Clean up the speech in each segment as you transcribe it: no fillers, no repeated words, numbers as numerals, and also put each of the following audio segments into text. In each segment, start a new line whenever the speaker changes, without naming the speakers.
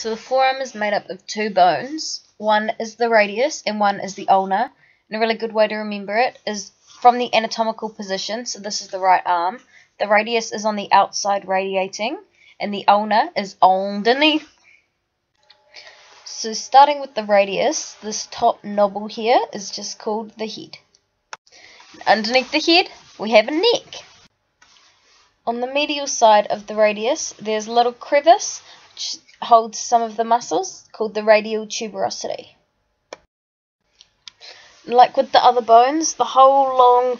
So the forearm is made up of two bones. One is the radius and one is the ulna. And a really good way to remember it is from the anatomical position. So this is the right arm. The radius is on the outside radiating and the ulna is underneath. So starting with the radius, this top knobble here is just called the head. Underneath the head, we have a neck. On the medial side of the radius, there's a little crevice which holds some of the muscles called the radial tuberosity. Like with the other bones, the whole long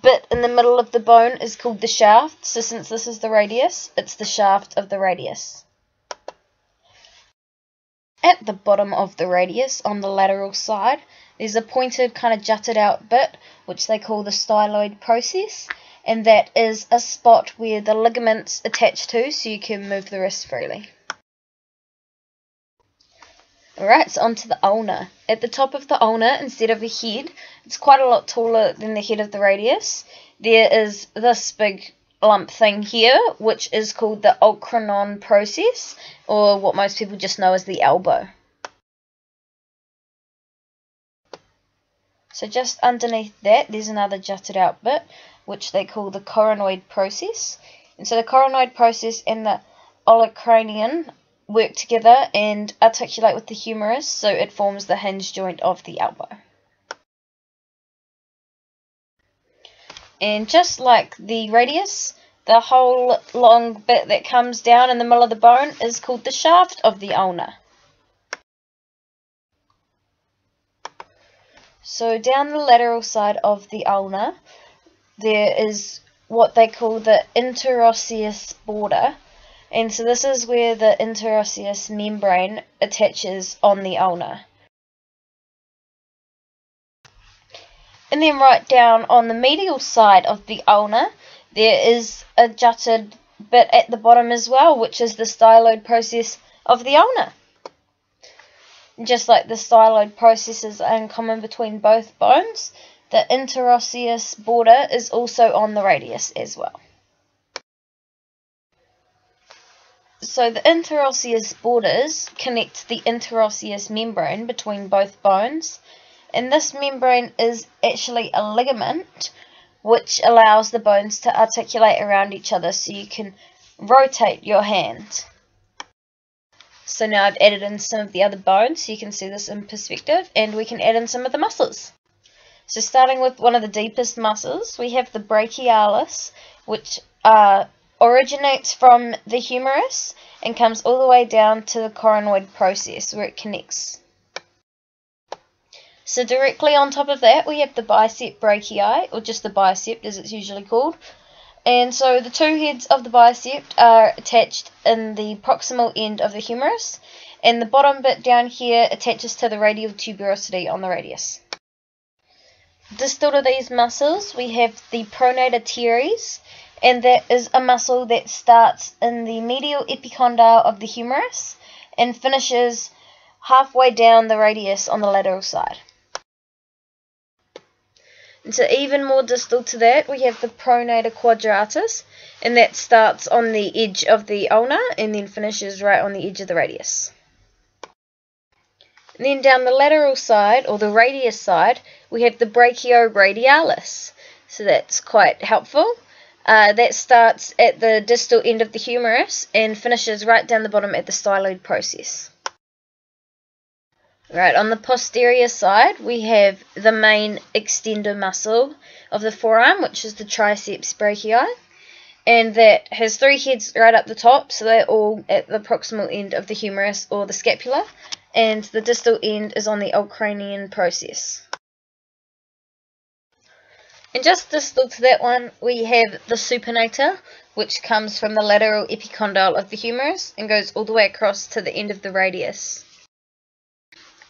bit in the middle of the bone is called the shaft. So since this is the radius, it's the shaft of the radius. At the bottom of the radius, on the lateral side, there's a pointed kind of jutted out bit, which they call the styloid process, and that is a spot where the ligaments attach to so you can move the wrist freely. Alright, so onto the ulna. At the top of the ulna, instead of a head, it's quite a lot taller than the head of the radius. There is this big lump thing here, which is called the ulnar process, or what most people just know as the elbow. So just underneath that, there's another jutted out bit, which they call the coronoid process. And so the coronoid process and the olecranian work together and articulate with the humerus, so it forms the hinge joint of the elbow. And just like the radius, the whole long bit that comes down in the middle of the bone is called the shaft of the ulna. So down the lateral side of the ulna, there is what they call the interosseous border. And so this is where the interosseous membrane attaches on the ulna. And then right down on the medial side of the ulna, there is a jutted bit at the bottom as well, which is the styloid process of the ulna. Just like the styloid processes are in common between both bones, the interosseous border is also on the radius as well. So the interosseous borders connect the interosseous membrane between both bones, and this membrane is actually a ligament which allows the bones to articulate around each other so you can rotate your hand. So now I've added in some of the other bones so you can see this in perspective, and we can add in some of the muscles. So starting with one of the deepest muscles, we have the brachialis, which originates from the humerus and comes all the way down to the coronoid process where it connects. So directly on top of that we have the bicep brachii, or just the bicep as it's usually called. And so the two heads of the bicep are attached in the proximal end of the humerus, and the bottom bit down here attaches to the radial tuberosity on the radius. Distal to these muscles we have the pronator teres, and that is a muscle that starts in the medial epicondyle of the humerus and finishes halfway down the radius on the lateral side. And so even more distal to that, we have the pronator quadratus, and that starts on the edge of the ulna and then finishes right on the edge of the radius. And then down the lateral side, or the radius side, we have the brachioradialis. So that's quite helpful. That starts at the distal end of the humerus and finishes right down the bottom at the styloid process. Right, on the posterior side, we have the main extender muscle of the forearm, which is the triceps brachii, and that has three heads right up the top, so they're all at the proximal end of the humerus or the scapula, and the distal end is on the ulcranian process. And just distal to that one, we have the supinator, which comes from the lateral epicondyle of the humerus and goes all the way across to the end of the radius.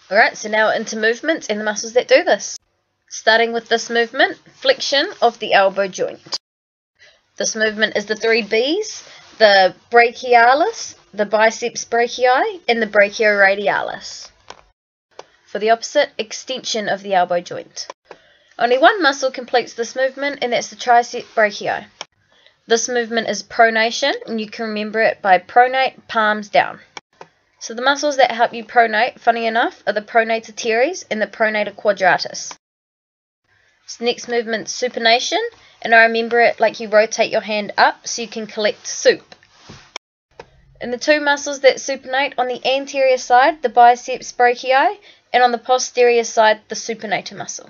Alright, so now into movements and the muscles that do this. Starting with this movement, flexion of the elbow joint. This movement is the three B's, the brachialis, the biceps brachii, and the brachioradialis. For the opposite, extension of the elbow joint. Only one muscle completes this movement, and that's the triceps brachii. This movement is pronation, and you can remember it by pronate, palms down. So the muscles that help you pronate, funny enough, are the pronator teres and the pronator quadratus. So next movement's supination, and I remember it like you rotate your hand up so you can collect soup. And the two muscles that supinate on the anterior side, the biceps brachii, and on the posterior side, the supinator muscle.